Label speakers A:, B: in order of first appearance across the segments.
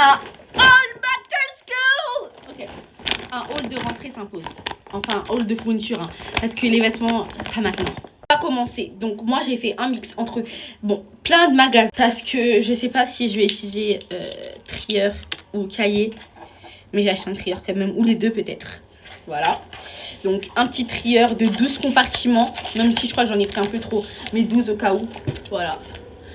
A: un haul back to school. Ok, un haul de rentrée s'impose. Enfin, haul de fourniture, hein, parce que les vêtements, pas maintenant. On va commencer. Donc moi j'ai fait un mix entre, bon, plein de magasins. Parce que je sais pas si je vais utiliser trieur ou cahier. Mais j'ai acheté un trieur quand même, ou les deux peut-être. Voilà. Donc un petit trieur de 12 compartiments. Même si je crois que j'en ai pris un peu trop. Mais 12 au cas où. Voilà.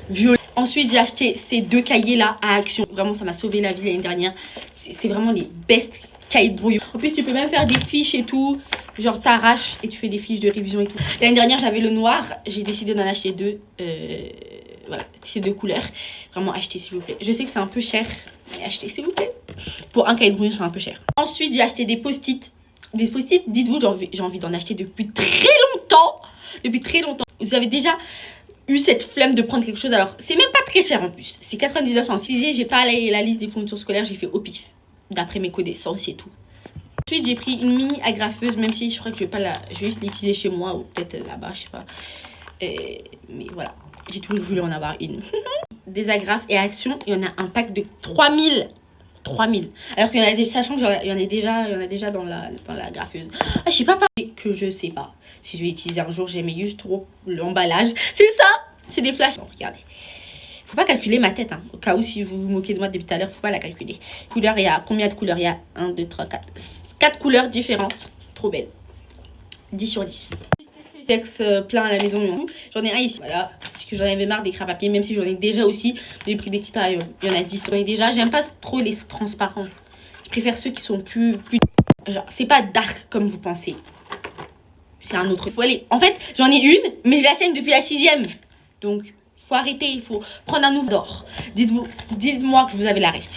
A: Violet. Ensuite j'ai acheté ces deux cahiers là à Action. Vraiment ça m'a sauvé la vie l'année dernière. C'est vraiment les best cahiers de brouillon. En plus tu peux même faire des fiches et tout. Genre t'arraches et tu fais des fiches de révision et tout. L'année dernière j'avais le noir. J'ai décidé d'en acheter deux. Voilà, ces deux couleurs. Vraiment achetez s'il vous plaît. Je sais que c'est un peu cher. Mais achetez s'il vous plaît. Pour un cahier de brouillon c'est un peu cher. Ensuite j'ai acheté des post-it. Des post-it, dites-vous, j'ai envie d'en acheter depuis très longtemps. Depuis très longtemps. Vous avez déjà eu cette flemme de prendre quelque chose. Alors c'est même pas très cher en plus. C'est 99 cents. Si j'ai pas la liste des fournitures scolaires, j'ai fait au pif. D'après mes connaissances et tout. Ensuite j'ai pris une mini agrafeuse. Même si je crois que je vais juste l'utiliser chez moi. Ou peut-être là-bas, je sais pas. Mais voilà. J'ai toujours voulu en avoir une. Des agrafes et Action, il y en a un pack de 3000. Alors qu'il y en a des, sachant qu'il y en a déjà dans la graffeuse. Ah, je sais pas que je sais pas si je vais utiliser un jour. J'aimais juste trop l'emballage. C'est ça, c'est des flashs. Bon, regardez. Faut pas calculer ma tête, hein. Au cas où si vous vous moquez de moi depuis tout à l'heure, faut pas la calculer. Couleur, il y a combien de couleurs? Il y a 1, 2, 3, 4. 4 couleurs différentes. Trop belle. 10 sur 10. Texte plein à la maison. J'en ai un ici. Voilà. Parce que j'en avais marre des crêpes à papier. Même si j'en ai déjà aussi. J'ai pris des crayons. Il y en a 10. J'en ai déjà. J'aime pas trop les transparents. Je préfère ceux qui sont plus... Genre, c'est pas dark comme vous pensez. C'est un autre. Faut aller. En fait, j'en ai une. Mais je la saigne depuis la 6e. Donc, faut arrêter. Il faut prendre un nouveau d'or. Dites-moi que vous avez la rêve.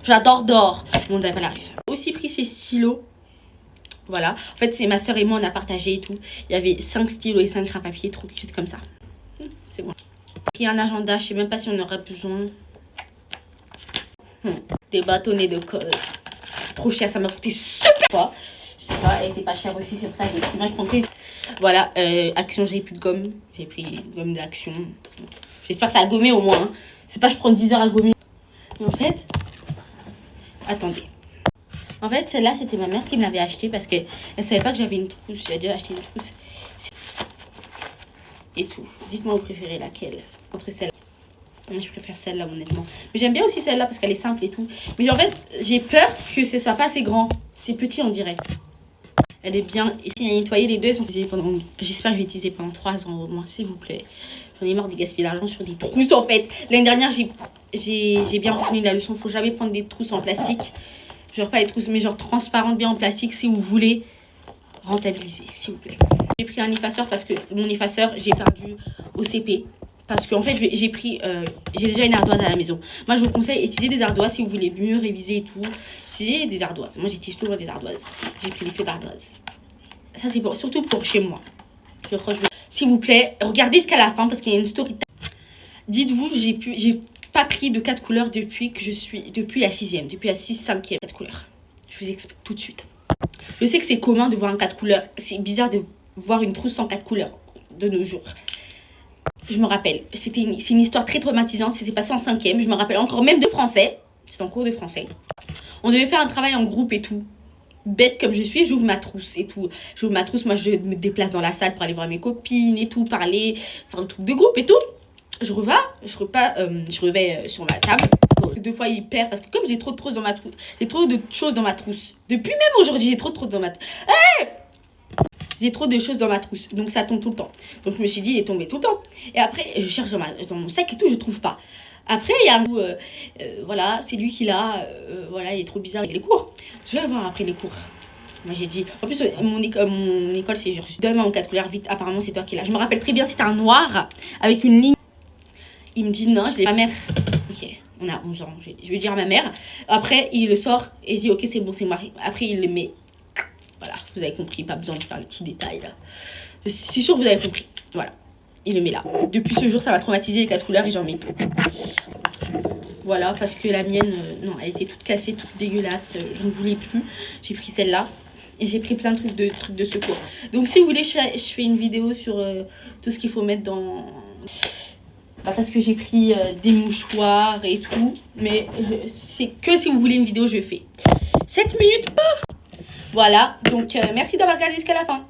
A: J'adore d'or. Mais on n'avait pas la rêve. J'ai aussi pris ces stylos. Voilà, en fait c'est ma soeur et moi on a partagé et tout. Il y avait 5 stylos et 5 crayons à papier, trop cute comme ça. C'est bon. J'ai pris un agenda, je sais même pas si on aurait besoin. Des bâtonnets de colle. Trop cher, ça m'a coûté super quoi. Je sais pas, elle était pas chère aussi, c'est pour ça que moi je prendrais. Voilà, Action, j'ai plus de gomme. J'ai pris une gomme d'Action. J'espère que ça a gommé au moins. Hein. C'est pas je prends 10 heures à gommer. Mais en fait, attendez. En fait, celle-là, c'était ma mère qui me l'avait achetée parce qu'elle savait pas que j'avais une trousse. J'ai déjà acheté une trousse. Et tout. Dites-moi, vous préférez laquelle entre celle-là? Je préfère celle-là, honnêtement. Mais j'aime bien aussi celle-là parce qu'elle est simple et tout. Mais en fait, j'ai peur que ce soit pas assez grand. C'est petit, on dirait. Elle est bien. Ici, à nettoyer les deux, elles sont utilisées pendant... J'espère que je vais utiliser pendant 3 ans au moins, s'il vous plaît. J'en ai marre de gaspiller l'argent sur des trousses, en fait. L'année dernière, j'ai bien retenu la leçon. Faut jamais prendre des trousses en plastique. Genre pas les trousses mais genre transparentes bien en plastique si vous voulez rentabiliser s'il vous plaît. J'ai pris un effaceur parce que mon effaceur j'ai perdu au CP. Parce qu'en fait j'ai déjà une ardoise à la maison. Moi je vous conseille utiliser des ardoises si vous voulez mieux réviser et tout. Utilisez des ardoises. Moi j'utilise toujours des ardoises. J'ai pris les feux d'ardoise. Ça c'est surtout pour chez moi. Je crois que s'il vous plaît regardez jusqu'à la fin parce qu'il y a une story. Dites-vous j'ai pas pris de 4 couleurs depuis la 6e, depuis la 6, 5e. 4 couleurs. Je vous explique tout de suite. Je sais que c'est commun de voir un 4 couleurs. C'est bizarre de voir une trousse sans 4 couleurs de nos jours. Je me rappelle, c'est une histoire très traumatisante. Ça s'est passé en 5e. Je me rappelle encore même de français. C'est en cours de français. On devait faire un travail en groupe et tout. Bête comme je suis, j'ouvre ma trousse et tout. J'ouvre ma trousse, moi je me déplace dans la salle pour aller voir mes copines et tout, parler, faire des trucs de groupe et tout. Je revais sur ma table. 2 fois il perd parce que comme j'ai trop de trousses dans ma trousse, j'ai trop de choses dans ma trousse. Depuis même aujourd'hui, j'ai trop de trousse dans ma trousse. Hey, j'ai trop de choses dans ma trousse, donc ça tombe tout le temps. Donc je me suis dit, il est tombé tout le temps. Et après, je cherche dans mon sac et tout, je trouve pas. Après, il y a un coup, voilà, c'est lui qui l'a, voilà, il est trop bizarre avec les cours. Je vais voir après les cours. Moi j'ai dit, en plus mon école c'est genre, donne-moi mon 4 couleurs vite, apparemment c'est toi qui l'as. Je me rappelle très bien, c'était un noir avec une ligne. Il me dit non, je l'ai. Ma mère, ok, on a 11 ans, je vais dire à ma mère. Après, il le sort et il dit ok, c'est bon, c'est moi. Après, il le met. Voilà, vous avez compris, pas besoin de faire le petit détail là. Je suis sûre que vous avez compris. Voilà, il le met là. Depuis ce jour, ça m'a traumatisé les 4 couleurs et j'en mets plus. Voilà, parce que la mienne, non, elle était toute cassée, toute dégueulasse. Je ne voulais plus. J'ai pris celle-là. Et j'ai pris plein de trucs de secours. Donc si vous voulez, je fais une vidéo sur tout ce qu'il faut mettre dans Pas parce que j'ai pris des mouchoirs et tout. Mais c'est que si vous voulez une vidéo, je fais 7 minutes. Voilà, donc merci d'avoir regardé jusqu'à la fin.